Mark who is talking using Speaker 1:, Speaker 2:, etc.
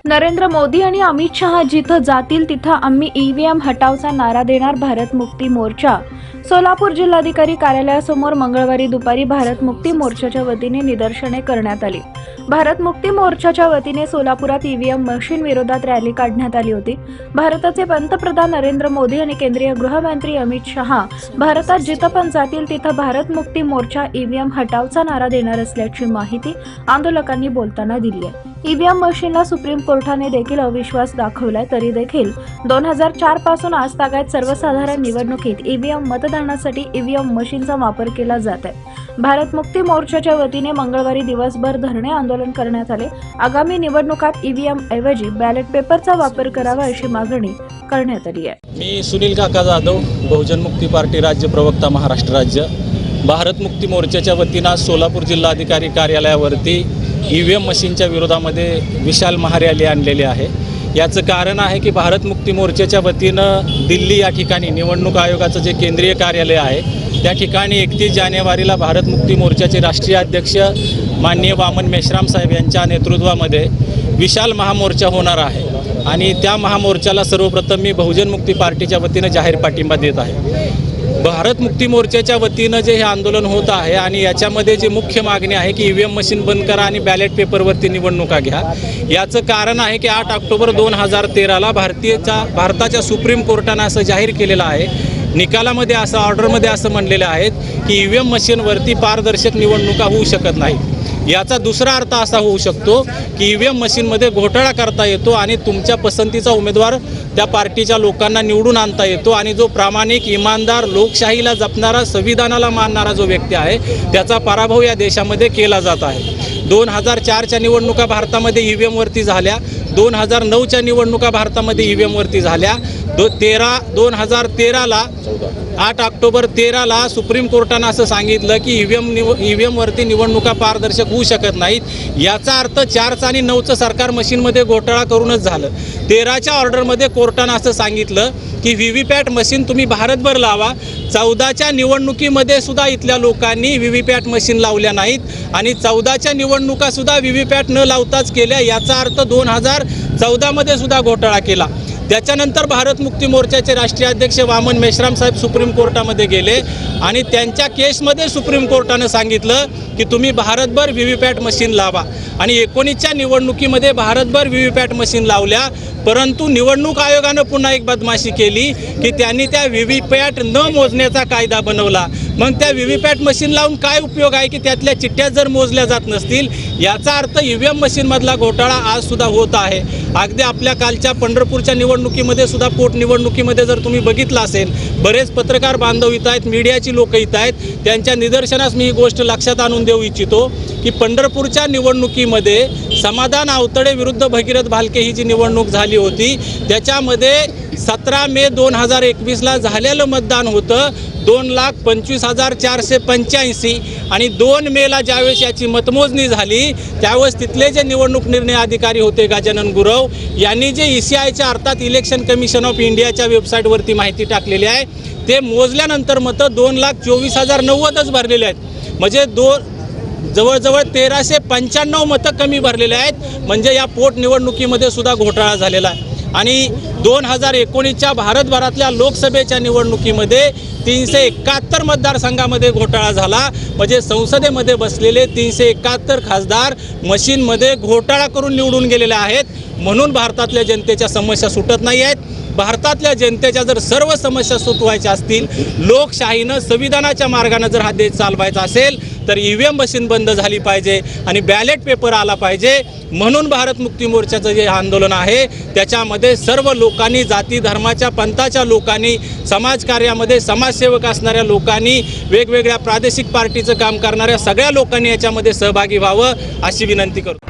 Speaker 1: नरेंद्र मोदी आणि अमित शहा जिथं जातील तिथं आम्ही ईव्हीएम हटावचा नारा देणार. भारत मुक्ती मोर्चा सोलापूर जिल्हाधिकारी कार्यालयासमोर मंगळवारी दुपारी भारत मुक्ती मोर्चाच्या वतीने निदर्शने करण्यात आली. भारत मुक्ती मोर्चाच्या वतीने सोलापुरात ईव्हीएम मशीन विरोधात रॅली काढण्यात आली होती. भारताचे पंतप्रधान नरेंद्र मोदी आणि केंद्रीय गृहमंत्री अमित शहा भारतात जिथं पण जातील तिथं भारत मुक्ती मोर्चा ईव्हीएम हटावचा नारा देणार असल्याची माहिती आंदोलकांनी बोलताना दिली आहे. ईव्हीएम मशीनला सुप्रीम कोर्टाने देखील अविश्वास दाखवलाय, तरी देखील 2004 पासून आज तागायत सर्वसाधारण निवडणुकीत ईव्हीएम मतदानासाठी ईव्हीएम मशीनचा वापर केला जात आहे. भारत मुक्ती मोर्चाच्या वतीने मंगळवारी दिवसभर धरणे आंदोलन करण्यात आले. आगामी निवडणुकात ईव्हीएम ऐवजी बॅलेट पेपरचा वापर करावा अशी मागणी करण्यात आली आहे.
Speaker 2: मी सुनील काका जाधव, बहुजन मुक्ती पार्टी राज्य प्रवक्ता, महाराष्ट्र राज्य. भारत मुक्ती मोर्चाच्या वतीनं सोलापूर जिल्हाधिकारी कार्यालयावरती ईव्हीएम मशीनच्या विरोधामध्ये विशाल महारॅली आणलेली आहे. याचं कारण आहे की भारत मुक्ती मोर्चाच्या वतीनं दिल्ली या ठिकाणी निवडणूक आयोगाचं जे केंद्रीय कार्यालय आहे त्या ठिकाणी 31 जानेवारीला भारत मुक्ती मोर्चाचे राष्ट्रीय अध्यक्ष माननीय वामन मेश्राम साहेब यांच्या नेतृत्वामध्ये विशाल महामोर्चा होणार आहे आणि त्या महामोर्चाला सर्वप्रथम मी बहुजन मुक्ती पार्टीच्या वतीनं जाहीर पाठिंबा देत आहे. भारत मुक्ती मोर्चाच्या वतीनं जे हे आंदोलन होत आहे आणि याच्यामध्ये जी मुख्य मागणी आहे की ईव्हीएम मशीन बंद करा आणि बॅलेट पेपरवरती निवडणुका घ्या. याचं कारण आहे की 8 ऑक्टोबर 2013ला भारताच्या सुप्रीम कोर्टानं असं जाहीर केलेलं आहे, निकालामध्ये असं ऑर्डरमध्ये असं म्हणलेलं आहे की ईव्हीएम मशीनवरती पारदर्शक निवडणुका होऊ शकत नाही. याचा दुसरा अर्थ असा होऊ शकतो की ईव्हीएम मशीनमध्ये घोटाळा करता येतो आणि तुमच्या पसंतीचा उमेदवार त्या पार्टीच्या लोकांना निवडून आणता येतो आणि जो प्रामाणिक, इमानदार, लोकशाहीला जपणारा, संविधानाला मानणारा जो व्यक्ती आहे त्याचा पराभव या देशामध्ये केला जात आहे. 2004च्या निवडणुका भारतामध्ये ईव्हीएमवरती झाल्या, 2009च्या निवडणुका भारतामध्ये ईव्हीएमवरती झाल्या. 2013ला 8 ऑक्टोबर 13ला सुप्रीम कोर्टानं असं सांगितलं की ईव्हीएमवरती निवडणुका पारदर्शक होऊ शकत नाहीत. याचा अर्थ 4चं आणि 9चं सरकार मशीनमध्ये घोटाळा करूनच झालं. 13च्या ऑर्डरमध्ये कोर्टानं असं सांगितलं की व्हीव्हीपॅट मशीन तुम्ही भारतभर लावा. 14च्या निवडणुकीमध्ये सुद्धा इथल्या लोकांनी व्हीव्हीपॅट मशीन लावल्या नाहीत आणि 14च्या निवडणुकासुद्धा व्हीव्हीपॅट न लावताच केल्या. याचा अर्थ 2014मध्ये सुद्धा घोटाळा केला. त्याच्यानंतर भारत मुक्ती मोर्चाचे राष्ट्रीय अध्यक्ष वामन मेश्राम साहेब सुप्रीम कोर्टामध्ये गेले आणि त्यांच्या केसमध्ये सुप्रीम कोर्टानं सांगितलं की तुम्ही भारतभर व्हीव्हीपॅट मशीन लावा आणि 19च्या निवडणुकीमध्ये भारतभर व्हीव्हीपॅट मशीन लावल्या. परंतु निवडणूक आयोगानं पुन्हा एक बदमाशी केली की त्यांनी त्या व्हीव्हीपॅट न मोजण्याचा कायदा बनवला. मग त्या व्हीव्हीपॅट मशीन लावून काय उपयोग आहे की त्यातल्या चिठ्ठ्या जर मोजल्या जात नसतील. याचा अर्थ ईव्हीएम मशीनमधला घोटाळा आजसुद्धा होत आहे. अगदी आपल्या कालच्या पंढरपूरच्या निवडणुकीमध्ये सुद्धा पोटनिवडणुकीमध्ये जर तुम्ही बघितलं असेल, बरेच पत्रकार बांधव इथं आहेत, मीडियाची लोक इथं आहेत, त्यांच्या निदर्शनास मी ही गोष्ट लक्षात आणून देऊ इच्छितो की पंढरपूरच्या निवडणुकीमध्ये समाधान आवतडे विरुद्ध भगीरथ भालके ही जी निवडणूक झाली होती त्याच्यामध्ये 17 मे 2021ला झालेलं मतदान होतं 2,25,485 आणि 2 मेला ज्यावेळेस याची मतमोजणी झाली त्यावेळेस तिथले जे निवडणूक निर्णय अधिकारी होते गजानन गुरव यांनी जे ECIच्या अर्थात इलेक्शन कमिशन ऑफ इंडियाच्या वेबसाईटवरती माहिती टाकलेली आहे ते मोजल्यानंतर मतं 2,24,090च भरलेले आहेत. म्हणजे जवळजवळ 1,395 मतं कमी भरलेले आहेत. म्हणजे या पोटनिवडणुकीमध्ये सुद्धा घोटाळा झालेला आहे. आणि 2019च्या भारतभरातल्या लोकसभेच्या निवडणुकीमध्ये 371 मतदारसंघामध्ये घोटाळा झाला. म्हणजे संसदेमध्ये बसलेले 371 खासदार मशीनमध्ये घोटाळा करून निवडून गेलेले आहेत. म्हणून भारतातल्या जनतेच्या समस्या सुटत नाही आहेत. भारतातल्या जनतेच्या जर सर्व समस्या सुटवायच्या असतील, लोकशाहीनं संविधानाच्या मार्गाने जर हा देश चालवायचा असेल तर ईव्हीएम मशीन बंद झाली पाहिजे आणि बॅलेट पेपर आला पाहिजे. म्हणून भारत मुक्ती मोर्चाचं जे आंदोलन आहे त्याच्यामध्ये सर्व लोकांनी, जाती धर्माच्या पंथाच्या लोकांनी, समाजकार्यामध्ये समाजसेवक असणाऱ्या लोकांनी, वेगवेगळ्या प्रादेशिक पार्टीचं काम करणाऱ्या सगळ्या लोकांनी याच्यामध्ये सहभागी व्हावं अशी विनंती करतो.